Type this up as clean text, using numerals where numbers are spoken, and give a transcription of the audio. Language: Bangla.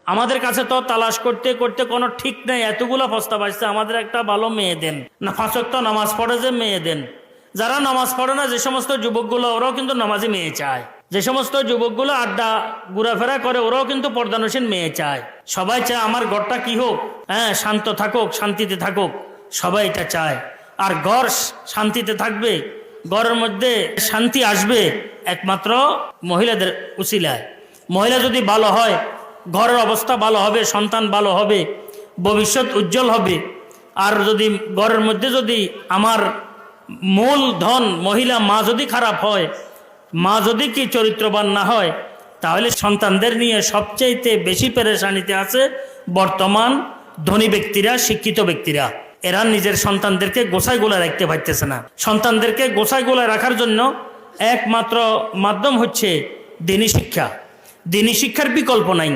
আমাদের কাছে তো তালাশ করতে করতে কোনো ঠিক নেই, এতগুলো প্রস্তাব আসছে, আমাদের একটা ভালো মেয়ে দেন না, 5 ওয়াক্ত নামাজ পড়ে যে মেয়ে দেন। যারা নামাজ পড়ে না, যে সমস্ত যুবকগুলো, ওরাও কিন্তু নামাজি মেয়ে চায়। যে সমস্ত যুবকগুলো আড্ডা ঘোরাফেরা করে, ওরাও কিন্তু পর্দানসীন মেয়ে চায়। সবাই চায় আমার ঘরটা কি হোক, হ্যাঁ, শান্ত থাকুক, শান্তিতে থাকুক, সবাই এটা চায়। আর ঘর শান্তিতে থাকবে, ঘরের মধ্যে শান্তি আসবে একমাত্র মহিলাদের উসিলায়। মহিলা যদি ভালো হয়, ঘরের অবস্থা ভালো হবে, সন্তান ভালো হবে, ভবিষ্যৎ উজ্জ্বল হবে। আর যদি ঘরের মধ্যে যদি আমার মূল ধন মহিলা মা যদি খারাপ হয়, মা যদি কি চরিত্রবান না হয়, তাহলে সন্তানদের নিয়ে সবচাইতে বেশি পেরেশানিতে আছে বর্তমান ধনী ব্যক্তিরা, শিক্ষিত ব্যক্তিরা। এরা নিজের সন্তানদেরকে গোছায় গোলায় রাখতে পারতেছে না। সন্তানদেরকে গোছায় গোলায় রাখার জন্য একমাত্র মাধ্যম হচ্ছে দ্বীনি শিক্ষা। দ্বীনি শিক্ষার বিকল্প নাই।